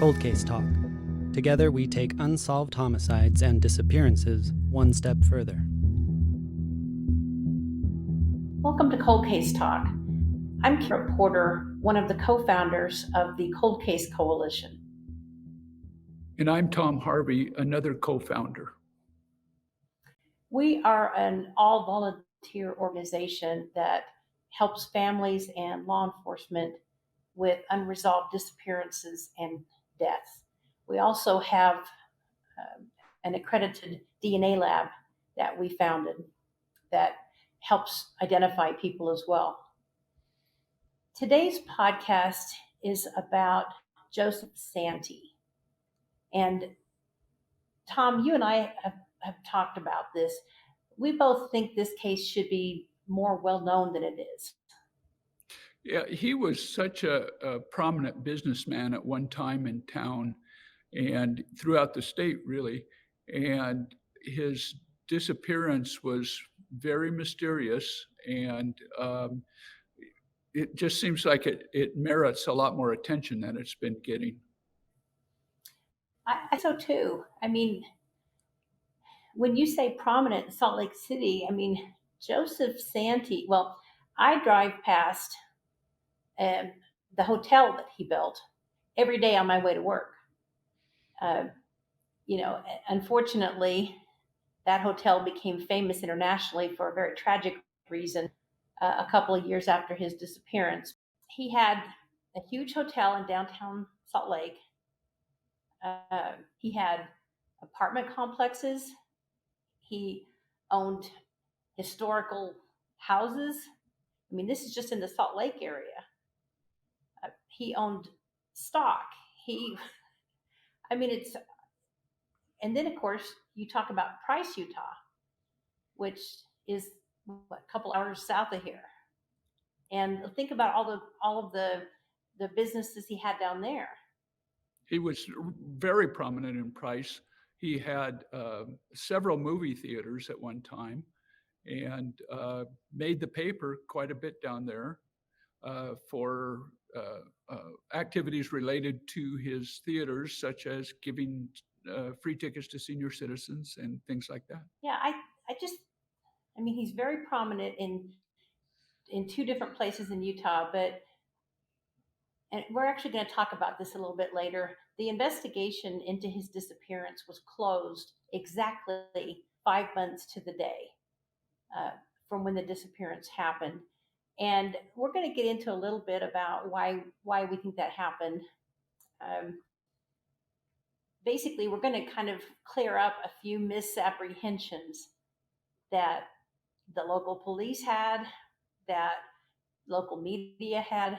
Cold Case Talk. Together, we take unsolved homicides and disappearances one step further. Welcome to Cold Case Talk. I'm Kara Porter, one of the co-founders of the Cold Case Coalition. And I'm Tom Harvey, another co-founder. We are an all-volunteer organization that helps families and law enforcement with unresolved disappearances and deaths. We also have an accredited DNA lab that we founded that helps identify people as well. Today's podcast is about Joseph Santi. And Tom, you and I have talked about this. We both think this case should be more well known than it is. Yeah, he was such a prominent businessman at one time in town and throughout the state, really. And his disappearance was very mysterious, and it just seems like it merits a lot more attention than it's been getting. I so too. I mean, when you say prominent in Salt Lake City, I mean, Joseph Santi, well, I drive past the hotel that he built every day on my way to work. Unfortunately, that hotel became famous internationally for a very tragic reason a couple of years after his disappearance. He had a huge hotel in downtown Salt Lake. He had apartment complexes. He owned historical houses. I mean, this is just in the Salt Lake area. He owned stock. And then of course you talk about Price, Utah, which is a couple hours south of here. And think about all of the businesses he had down there. He was very prominent in Price. He had several movie theaters at one time and made the paper quite a bit down there for activities related to his theaters, such as giving free tickets to senior citizens and things like that. Yeah, I mean, he's very prominent in two different places in Utah, and we're actually going to talk about this a little bit later. The investigation into his disappearance was closed exactly 5 months to the day from when the disappearance happened. And we're going to get into a little bit about why we think that happened. Basically, we're going to kind of clear up a few misapprehensions that the local police had, that local media had.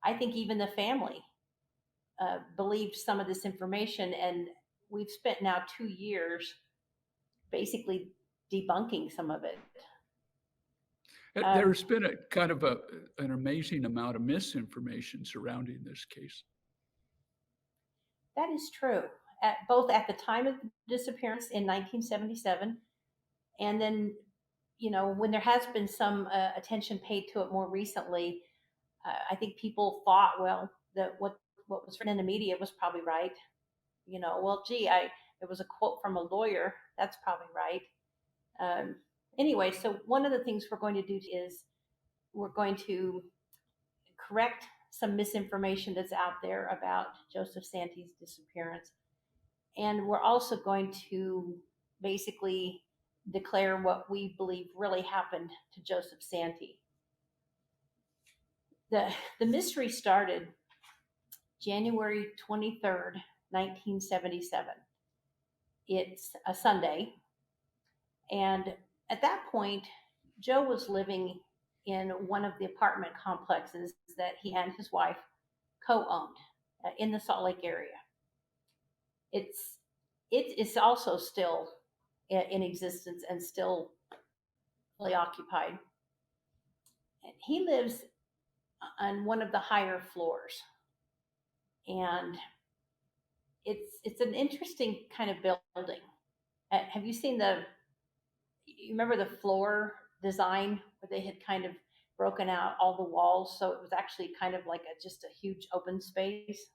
I think even the family believed some of this information, and we've spent now 2 years basically debunking some of it. There's been a kind of an amazing amount of misinformation surrounding this case. That is true, both at the time of the disappearance in 1977, and then, when there has been some attention paid to it more recently. I think people thought, well, that what was written in the media was probably right. It was a quote from a lawyer. That's probably right. Anyway, so one of the things we're going to do is we're going to correct some misinformation that's out there about Joseph Santi's disappearance. And we're also going to basically declare what we believe really happened to Joseph Santi. The mystery started January 23rd, 1977. It's a Sunday. And at that point, Joe was living in one of the apartment complexes that he and his wife co-owned in the Salt Lake area. It is also still in existence and still fully occupied. And he lives on one of the higher floors, and it's an interesting kind of building. Have you seen you remember the floor design where they had kind of broken out all the walls, so it was actually kind of like just a huge open space?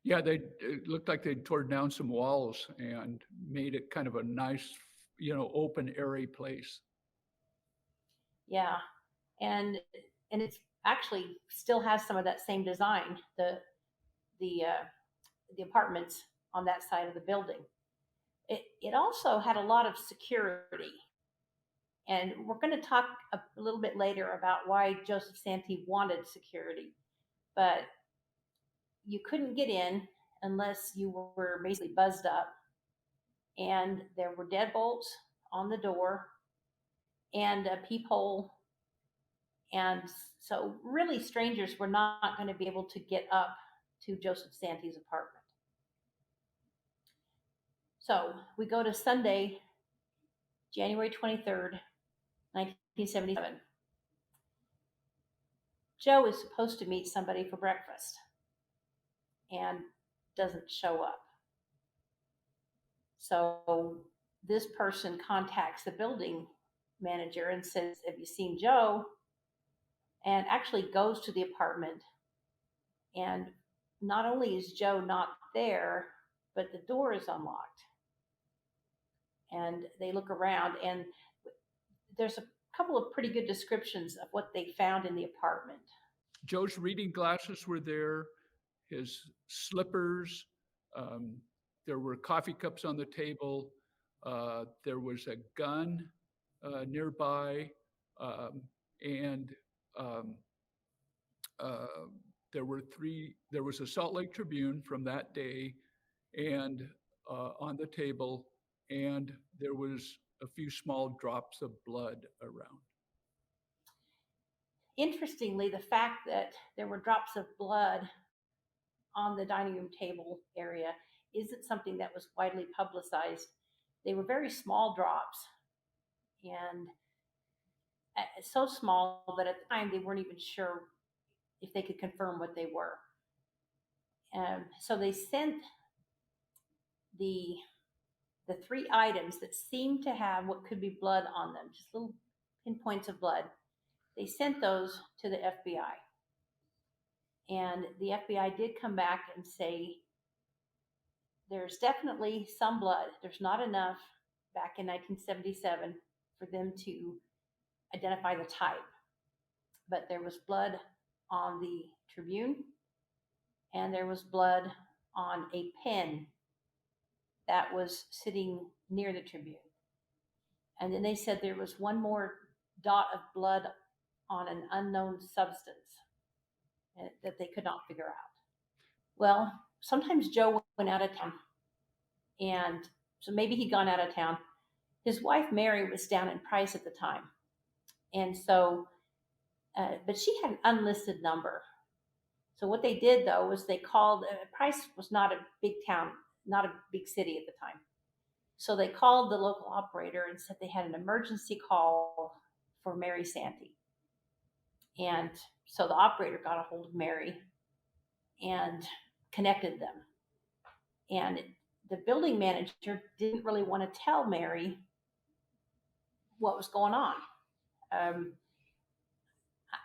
Yeah, it looked like they'd torn down some walls and made it kind of a nice, open, airy place. Yeah, and it's actually still has some of that same design. The the apartments on that side of the building. It also had a lot of security, and we're going to talk a little bit later about why Joseph Santi wanted security. But you couldn't get in unless you were basically buzzed up, and there were deadbolts on the door and a peephole. And so, really, strangers were not going to be able to get up to Joseph Santi's apartment. So, we go to Sunday, January 23rd, 1977. Joe is supposed to meet somebody for breakfast and doesn't show up. So, this person contacts the building manager and says, "Have you seen Joe?" And actually goes to the apartment. And not only is Joe not there, but the door is unlocked. And they look around, and there's a couple of pretty good descriptions of what they found in the apartment. Joe's reading glasses were there, his slippers. Um, there were coffee cups on the table. There was a gun nearby, um, and um, uh, there was a Salt Lake Tribune from that day, and on the table, and there was a few small drops of blood around. Interestingly, the fact that there were drops of blood on the dining room table area isn't something that was widely publicized. They were very small drops, and so small that at the time they weren't even sure if they could confirm what they were. So they sent the the three items that seemed to have what could be blood on them, just little pinpoints of blood. They sent those to the FBI, and the FBI did come back and say there's definitely some blood. There's not enough back in 1977 for them to identify the type, but there was blood on the Tribune, and there was blood on a pen that was sitting near the Tribune. And then they said there was one more dot of blood on an unknown substance that they could not figure out. Well, sometimes Joe went out of town, and so maybe he'd gone out of town. His wife Mary was down in Price at the time, and so, but she had an unlisted number. So what they did though was they called. Price was not a big town, not a big city at the time. So they called the local operator and said they had an emergency call for Mary Santi. And so the operator got a hold of Mary and connected them. And the building manager didn't really want to tell Mary what was going on. Um,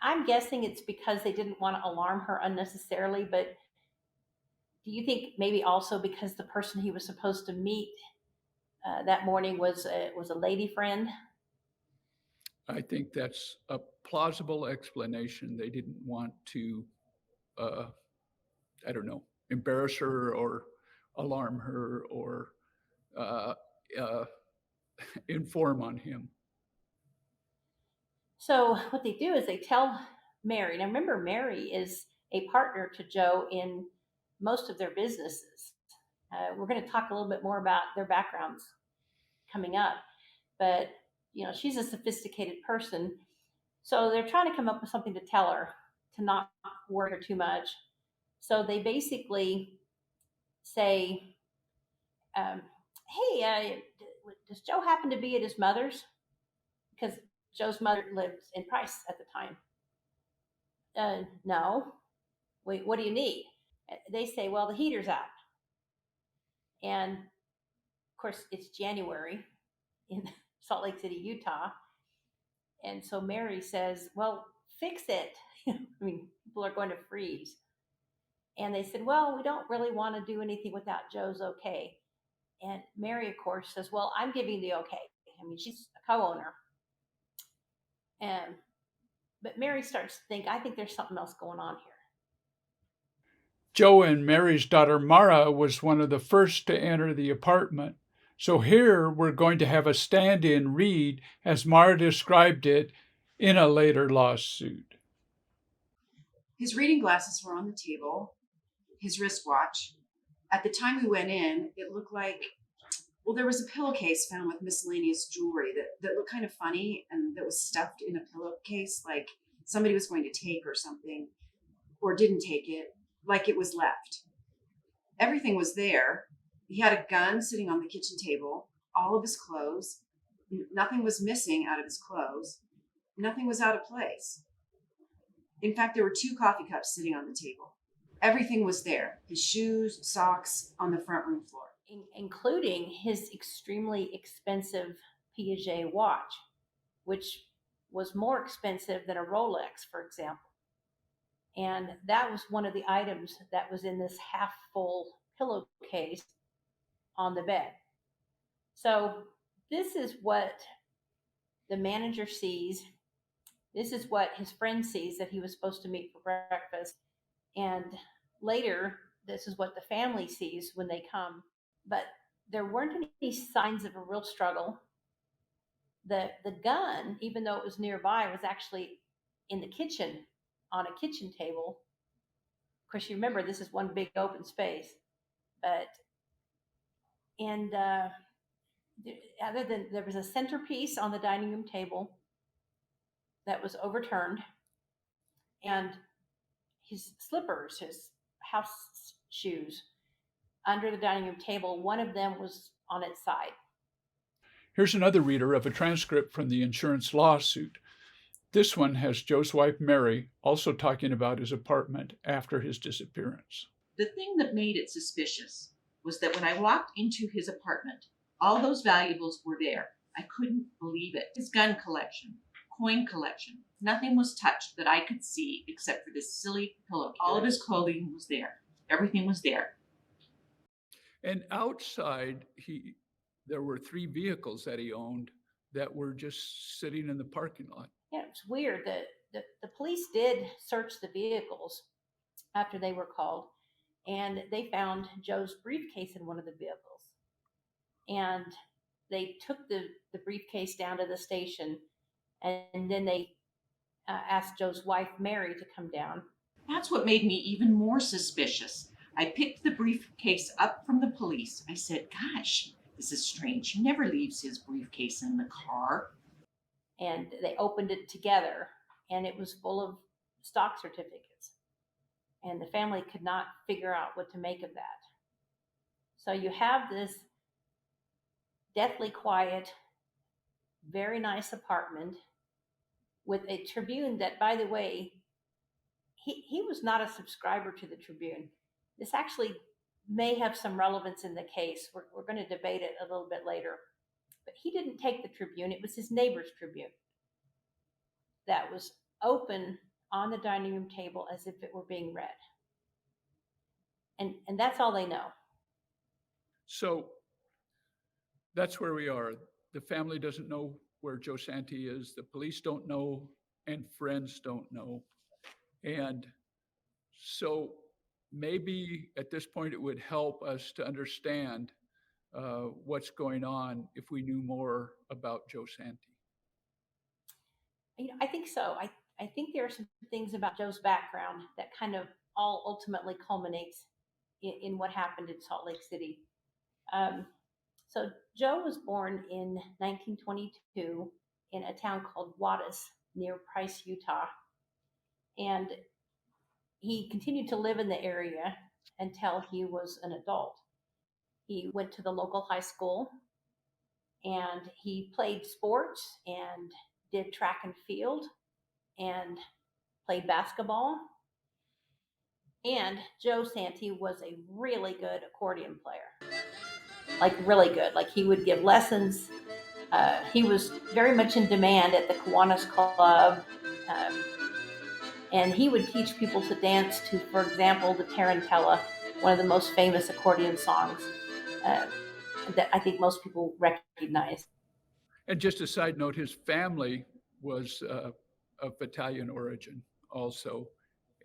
I'm guessing it's because they didn't want to alarm her unnecessarily, but do you think maybe also because the person he was supposed to meet that morning was a lady friend? I think that's a plausible explanation. They didn't want to, uh, I don't know, embarrass her or alarm her or uh, uh, inform on him. So what they do is they tell Mary. Now remember, Mary is a partner to Joe in most of their businesses. We're going to talk a little bit more about their backgrounds coming up, but she's a sophisticated person, so they're trying to come up with something to tell her to not worry her too much. So they basically say, um, "Hey, does Joe happen to be at his mother's?" Because Joe's mother lived in Price at the time. No. Wait, what do you need? They say, well, the heater's out. And of course, it's January in Salt Lake City, Utah. And so Mary says, well, fix it. I mean, people are going to freeze. And they said, well, we don't really want to do anything without Joe's okay. And Mary, of course, says, well, I'm giving the okay. I mean, she's a co-owner. And but Mary starts to think, I think there's something else going on here. Joe and Mary's daughter Mara was one of the first to enter the apartment. So here we're going to have a stand-in read as Mara described it in a later lawsuit. His reading glasses were on the table, his wristwatch. At the time we went in, it looked like, well, there was a pillowcase found with miscellaneous jewelry that looked kind of funny and that was stuffed in a pillowcase, like somebody was going to take or something, or didn't take it, like it was left. Everything was there. He had a gun sitting on the kitchen table, all of his clothes. Nothing was missing out of his clothes. Nothing was out of place. In fact, there were 2 coffee cups sitting on the table. Everything was there. His shoes, socks on the front room floor. Including his extremely expensive Piaget watch, which was more expensive than a Rolex, for example. And that was one of the items that was in this half full pillowcase on the bed. So this is what the manager sees. This is what his friend sees that he was supposed to meet for breakfast. And later, this is what the family sees when they come. But there weren't any signs of a real struggle. The gun, even though it was nearby, was actually in the kitchen on a kitchen table. Of course, you remember this is one big open space. But and other than there was a centerpiece on the dining room table that was overturned, and his slippers, his house shoes, under the dining room table. One of them was on its side. Here's another reader of a transcript from the insurance lawsuit. This one has Joe's wife, Mary, also talking about his apartment after his disappearance. The thing that made it suspicious was that when I walked into his apartment, all those valuables were there. I couldn't believe it. His gun collection, coin collection, nothing was touched that I could see except for this silly pillowcase. All of his clothing was there. Everything was there. And outside, there were 3 vehicles that he owned that were just sitting in the parking lot. Yeah, it's weird. The police did search the vehicles after they were called, and they found Joe's briefcase in one of the vehicles. And they took the briefcase down to the station, and then they asked Joe's wife, Mary, to come down. That's what made me even more suspicious. I picked the briefcase up from the police. I said, gosh, this is strange. He never leaves his briefcase in the car. And they opened it together, and it was full of stock certificates. And the family could not figure out what to make of that. So you have this deathly quiet, very nice apartment with a Tribune that, by the way, he was not a subscriber to the Tribune. This actually may have some relevance in the case. We're going to debate it a little bit later. But he didn't take the Tribune. It was his neighbor's Tribune that was open on the dining room table as if it were being read. And that's all they know. So that's where we are. The family doesn't know where Joe Santi is. The police don't know, and friends don't know. And so maybe at this point it would help us to understand what's going on if we knew more about Joe Santi. I think so. I think there are some things about Joe's background that kind of all ultimately culminates in what happened in Salt Lake City. So Joe was born in 1922 in a town called Wattis near Price, Utah. And he continued to live in the area until he was an adult. He went to the local high school, and he played sports and did track and field and played basketball. And Joe Santi was a really good accordion player, like really good. Like he would give lessons. He was very much in demand at the Kiwanis Club. And he would teach people to dance to, for example, the Tarantella, one of the most famous accordion songs uh, that I think most people recognize. And just a side note, his family was of Italian origin also.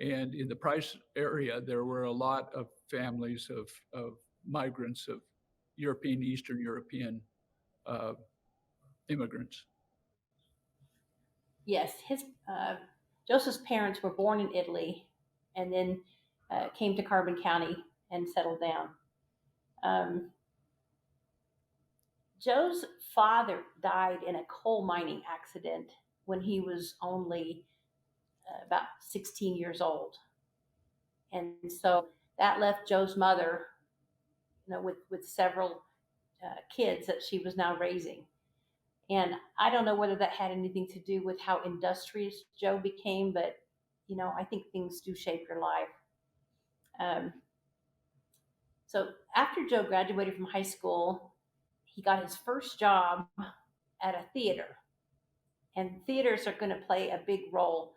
And in the Price area, there were a lot of families of migrants, of European, Eastern European uh, immigrants. Yes, his Joseph's parents were born in Italy, and then came to Carbon County and settled down. Um, Joe's father died in a coal mining accident when he was only about 16 years old, and so that left Joe's mother, with several kids that she was now raising. And I don't know whether that had anything to do with how industrious Joe became, but I think things do shape your life. Um, so after Joe graduated from high school, he got his first job at a theater. And theaters are going to play a big role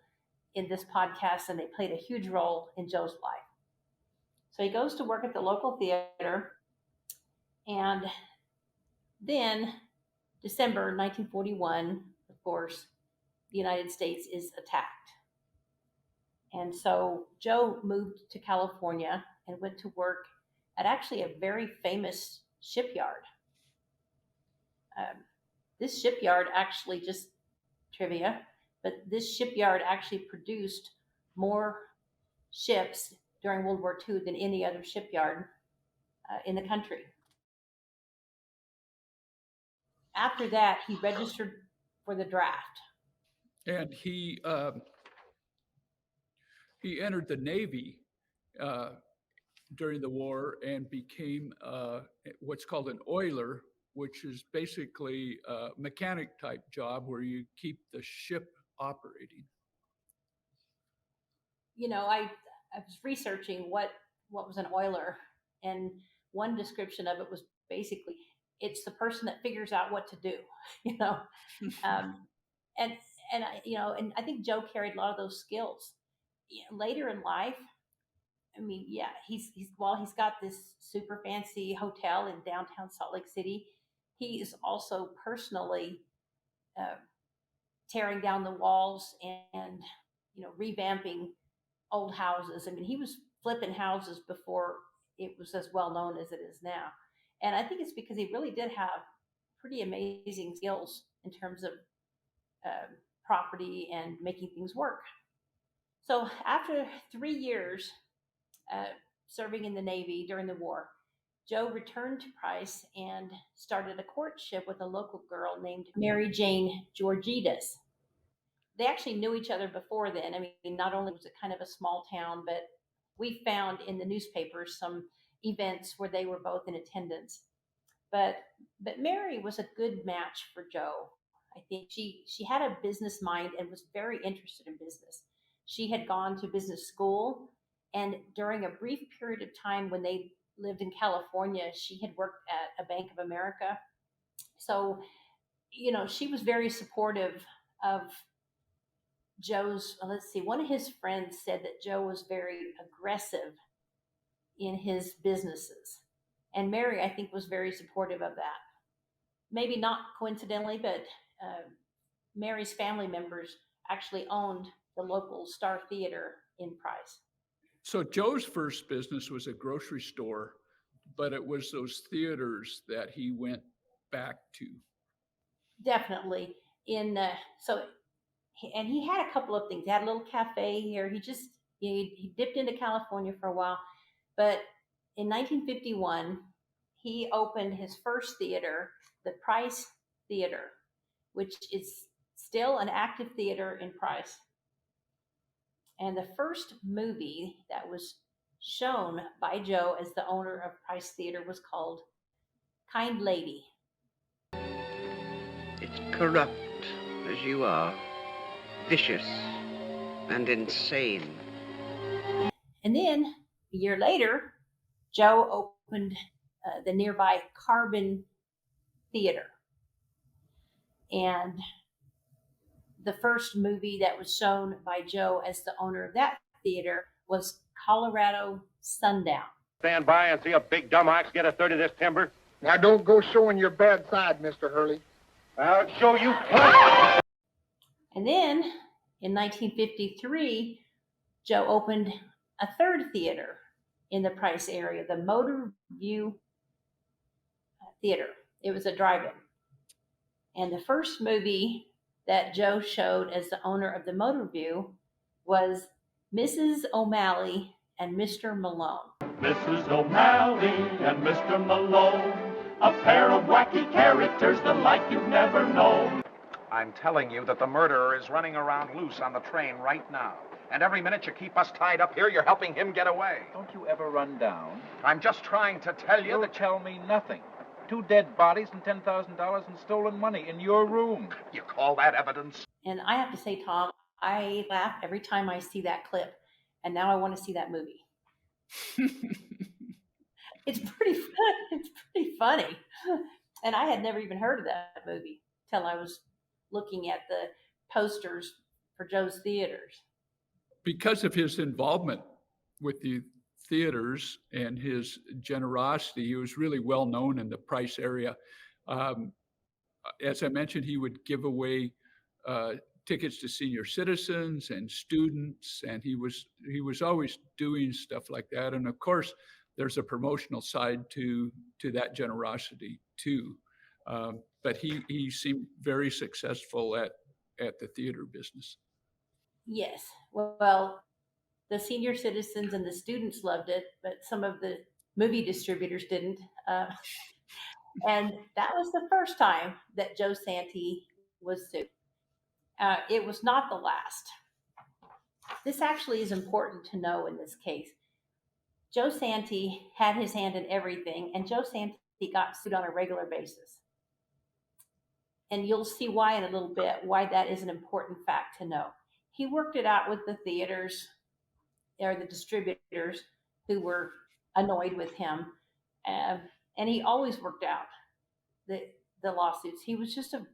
in this podcast, and they played a huge role in Joe's life. So he goes to work at the local theater, and then December 1941, of course, the United States is attacked. And so Joe moved to California and went to work at actually a very famous shipyard. Um, this shipyard actually, just trivia, but this shipyard actually produced more ships during World War II than any other shipyard in the country. After that, he registered for the draft. And he entered the Navy uh, during the war and became what's called an oiler, which is basically a mechanic type job where you keep the ship operating. I was researching what was an oiler, and one description of it was basically it's the person that figures out what to do. you know, um, and and I think Joe carried a lot of those skills. Later in life, I mean, yeah, he's got this super fancy hotel in downtown Salt Lake City. He is also personally uh, tearing down the walls and revamping old houses. I mean, he was flipping houses before it was as well known as it is now. And I think it's because he really did have pretty amazing skills in terms of um, property and making things work. So after 3 years uh, serving in the Navy during the war, Joe returned to Price and started a courtship with a local girl named Mary Jane Georgides. They actually knew each other before then. I mean, not only was it kind of a small town, but we found in the newspapers some events where they were both in attendance. But Mary was a good match for Joe. I think she had a business mind and was very interested in business. She had gone to business school, and during a brief period of time when they lived in California, she had worked at a Bank of America. So, she was very supportive of Joe's. Let's see, one of his friends said that Joe was very aggressive in his businesses. And Mary, I think, was very supportive of that. Maybe not coincidentally, but Mary's family members actually owned the local Star Theater in Price. So Joe's first business was a grocery store, but it was those theaters that he went back to. Definitely. And he had a couple of things. He had a little cafe here. He dipped into California for a while, but in 1951 he opened his first theater, the Price Theater, which is still an active theater in Price. And the first movie that was shown by Joe as the owner of Price Theater was called Kind Lady. It's corrupt as you are, vicious and insane. And then a year later, Joe opened the nearby Carbon Theater. And the first movie that was shown by Joe as the owner of that theater was Colorado Sundown. Stand by and see a big dumb ox get a third of this timber? Now, don't go showing your bad side, Mr. Hurley. I'll show you. And then in 1953, Joe opened a third theater in the Price area, the Motor View Theater. It was a drive-in. And the first movie that Joe showed as the owner of the Motor View was Mrs. O'Malley and Mr. Malone. Mrs. O'Malley and Mr. Malone, a pair of wacky characters, the like you've never known. I'm telling you that the murderer is running around loose on the train right now. And every minute you keep us tied up here, you're helping him get away. Don't you ever run down? I'm just trying to tell you You'll that... tell me nothing. 2 dead bodies and $10,000 in stolen money in your room. You call that evidence? And I have to say, Tom, I laugh every time I see that clip. And now I want to see that movie. It's pretty funny. And I had never even heard of that movie till I was looking at the posters for Joe's theaters. Because of his involvement with the theaters and his generosity, he was really well known in the Price area. As I mentioned, he would give away tickets to senior citizens and students, and he was always doing stuff like that. And of course, there's a promotional side to that generosity too. But he seemed very successful at the theater business. Yes. Well, the senior citizens and the students loved it, but some of the movie distributors didn't. And that was the first time that Joe Santi was sued. It was not the last. This actually is important to know in this case. Joe Santi had his hand in everything, and Joe Santi got sued on a regular basis. And you'll see why in a little bit, why that is an important fact to know. He worked it out with the theaters or the distributors who were annoyed with him. And he always worked out the lawsuits. He was just an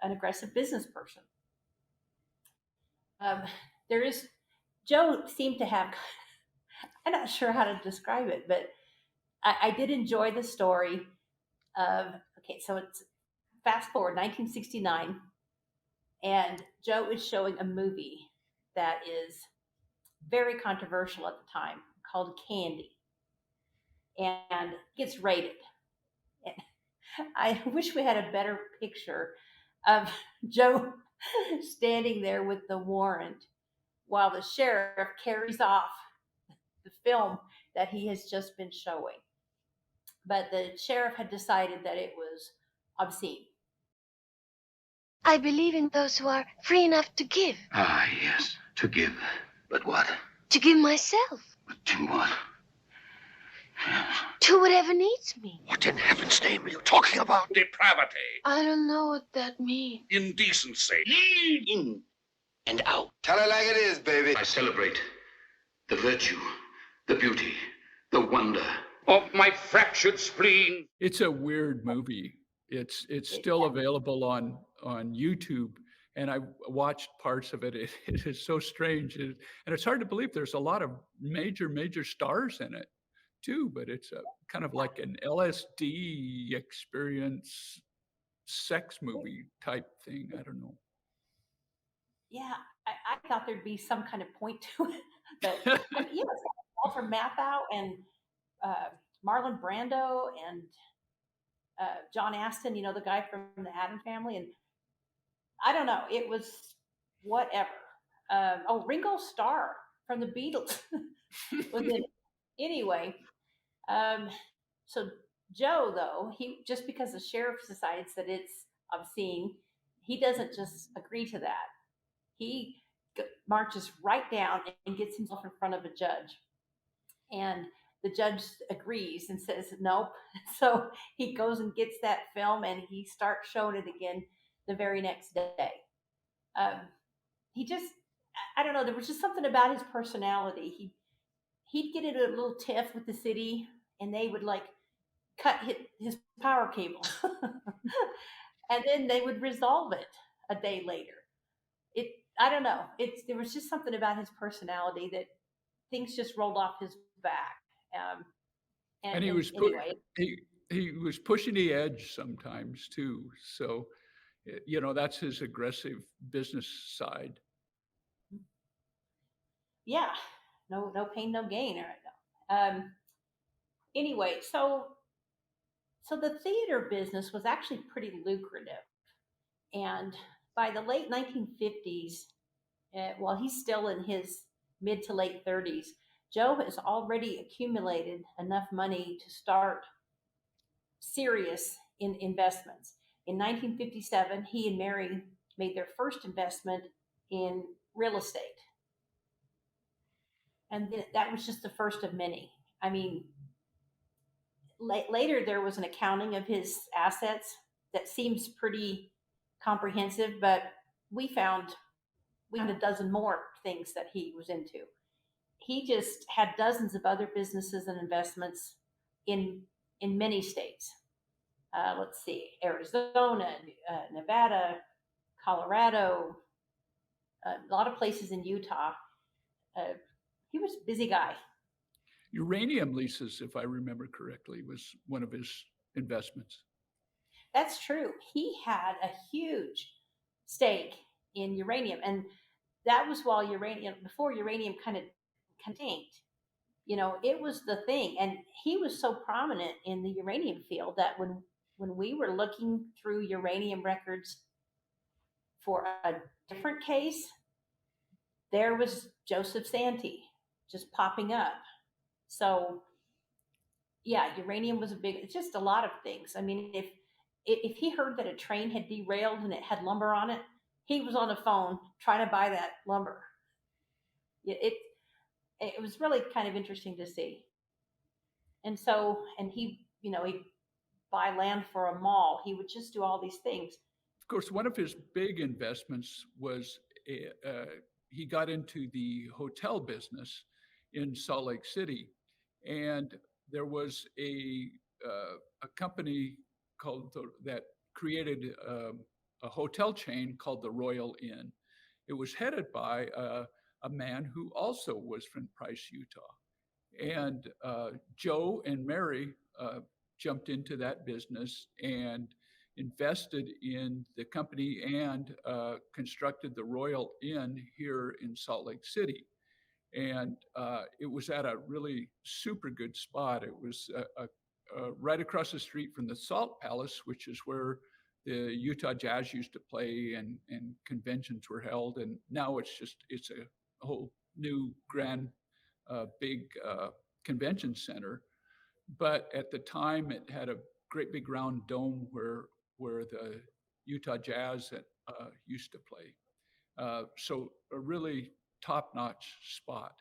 aggressive business person. Joe seemed to have, I'm not sure how to describe it, but I did enjoy the story of, so it's fast forward 1969, and Joe is showing a movie that is very controversial at the time called Candy, and gets rated. And I wish we had a better picture of Joe standing there with the warrant while the sheriff carries off the film that he has just been showing. But the sheriff had decided that it was obscene. I believe in those who are free enough to give. Ah, yes, to give. But what? To give myself. But to what? Yes. To whatever needs me. What in heaven's name are you talking about? Depravity. I don't know what that means. Indecency. In and out. Tell it like it is, baby. I celebrate the virtue, the beauty, the wonder of my fractured spleen. It's a weird movie. It's still available on YouTube, and I watched parts of it. It is so strange, and it's hard to believe. There's a lot of major stars in it too, but it's a kind of like an LSD experience, sex movie type thing. I don't know. Yeah, I thought there'd be some kind of point to it, but it's got Walter Matthau and Marlon Brando and John Astin, the guy from the Addams Family, and I don't know, it was whatever. Ringo Starr from the Beatles was in it. Anyway, so Joe, though, he just because the sheriff decides that it's obscene, he doesn't just agree to that. He marches right down and gets himself in front of a judge, and the judge agrees and says nope. So he goes and gets that film, and he starts showing it again the very next day. I don't know, there was just something about his personality. He'd get into a little tiff with the city, and they would cut his power cable. And then they would resolve it a day later. I don't know. There was just something about his personality that things just rolled off his back. Um, And he and was anyway, he was pushing the edge sometimes too. So, that's his aggressive business side. yeah, no pain, no gain. All right. Anyway, so the theater business was actually pretty lucrative, and by the late 1950s, while he's still in his mid to late 30s, Joe has already accumulated enough money to start serious in investments. In 1957, he and Mary made their first investment in real estate. And that was just the first of many. I mean, later there was an accounting of his assets that seems pretty comprehensive, but we found a dozen more things that he was into. He just had dozens of other businesses and investments in many states. Let's see, Arizona, Nevada, Colorado, a lot of places in Utah. Uh, he was a busy guy. Uranium leases, if I remember correctly, was one of his investments. That's true. He had a huge stake in uranium, and that was before uranium kind of tanked. It was the thing, and he was so prominent in the uranium field that when we were looking through uranium records for a different case, there was Joseph Santi just popping up. So yeah, uranium was it's just a lot of things. I mean, if he heard that a train had derailed and it had lumber on it, he was on the phone trying to buy that lumber. It was really kind of interesting to see. And he'd buy land for a mall. He would just do all these things. Of course, one of his big investments was he got into the hotel business in Salt Lake City, and there was a company that created a hotel chain called the Royal Inn. It was headed by a man who also was from Price, Utah. And Joe and Mary jumped into that business and invested in the company and constructed the Royal Inn here in Salt Lake City. And it was at a really super good spot. It was right across the street from the Salt Palace, which is where the Utah Jazz used to play and conventions were held. And now it's a whole new grand big convention center. But at the time, it had a great big round dome where the Utah Jazz used to play. So a really top-notch spot.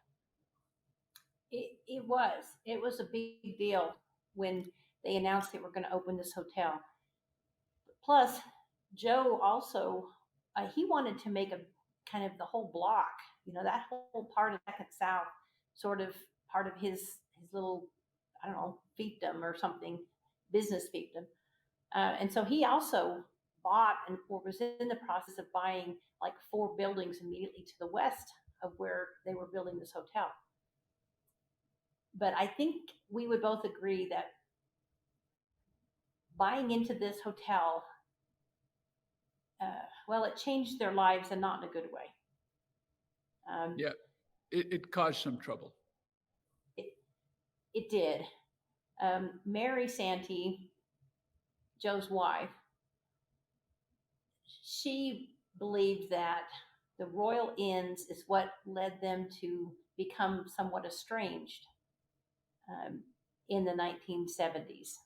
It was a big deal when they announced they were going to open this hotel. Plus, Joe also he wanted to make a kind of the whole block, that whole part of Second South, sort of part of his little, I don't know, fiefdom or something, business fiefdom. And so he also bought or was in the process of buying like 4 buildings immediately to the west of where they were building this hotel. But I think we would both agree that buying into this hotel, well, it changed their lives and not in a good way. Yeah, it caused some trouble. It did. Mary Santi, Joe's wife, she believed that the royal inns is what led them to become somewhat estranged in the 1970s,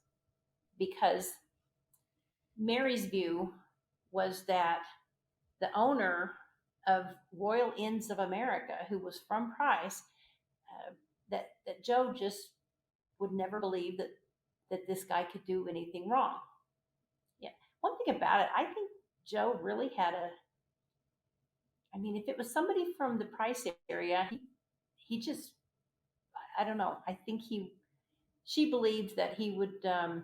because Mary's view was that the owner of Royal Inns of America, who was from Price, that Joe just would never believe that this guy could do anything wrong. Yeah. One thing about it, I think Joe really had I mean, if it was somebody from the Price area, he just, I don't know. I think she believed that he would, well,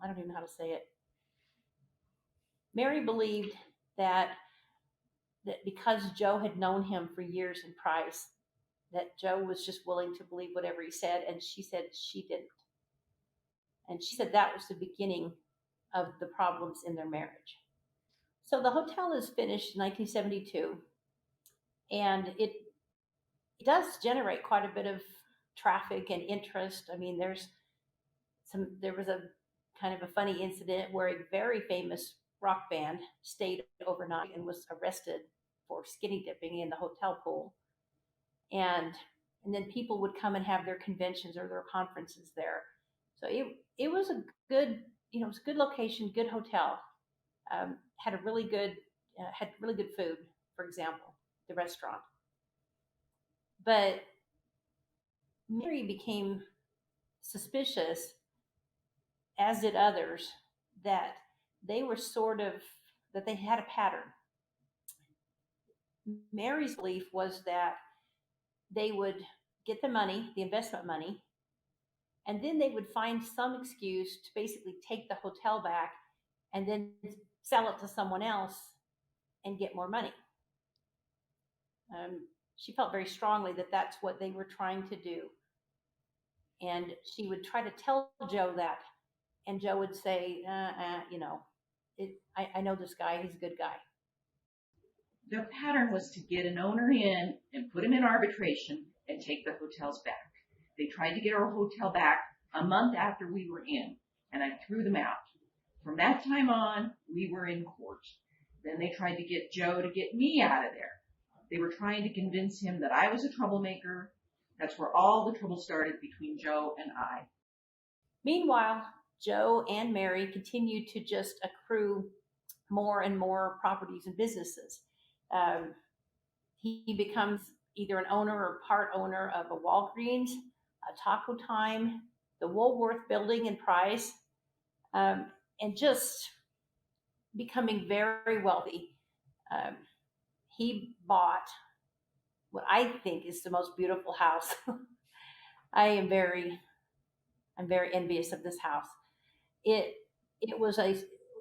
I don't even know how to say it. Mary believed that that because Joe had known him for years in Price, that Joe was just willing to believe whatever he said, and she said she didn't. And she said that was the beginning of the problems in their marriage. So the hotel is finished in 1972, and it does generate quite a bit of traffic and interest. I mean, there was a kind of a funny incident where a very famous rock band stayed overnight and was arrested for skinny dipping in the hotel pool. And then people would come and have their conventions or their conferences there. So it was a good, it was a good location, good hotel. Had really good food, for example, the restaurant. But Mary became suspicious, as did others, that they were that they had a pattern. Mary's belief was that they would get the money, the investment money, and then they would find some excuse to basically take the hotel back and then sell it to someone else and get more money. She felt very strongly that that's what they were trying to do. And she would try to tell Joe that, and Joe would say, I know this guy, he's a good guy. Their pattern was to get an owner in and put him in arbitration and take the hotels back. They tried to get our hotel back a month after we were in, and I threw them out. From that time on, we were in court. Then they tried to get Joe to get me out of there. They were trying to convince him that I was a troublemaker. That's where all the trouble started between Joe and I. Meanwhile, Joe and Mary continued to just accrue more and more properties and businesses. He becomes either an owner or part owner of a Walgreens, a Taco Time, the Woolworth building in Price, and just becoming very wealthy. He bought what I think is the most beautiful house. I'm very envious of this house. It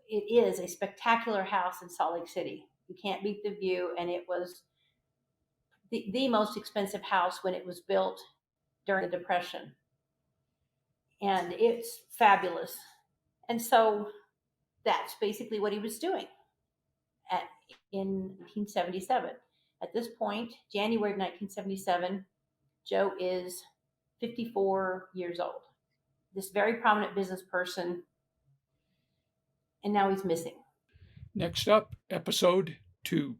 is a spectacular house in Salt Lake City. You can't beat the view, and it was the most expensive house when it was built during the Depression. And it's fabulous. And so that's basically what he was doing in 1977. At this point, January of 1977, Joe is 54 years old. This very prominent business person, and now he's missing. Next up, episode 2.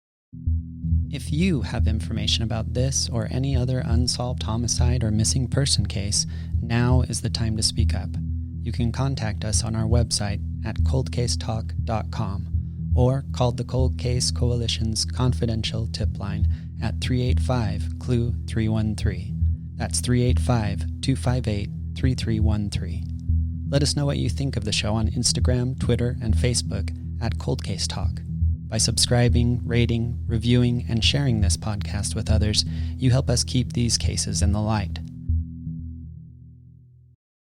If you have information about this or any other unsolved homicide or missing person case, now is the time to speak up. You can contact us on our website at coldcasetalk.com or call the Cold Case Coalition's confidential tip line at 385-CLUE-313. That's 385-258-3313. Let us know what you think of the show on Instagram, Twitter, and Facebook at Cold Case Talk. By subscribing, rating, reviewing, and sharing this podcast with others, you help us keep these cases in the light.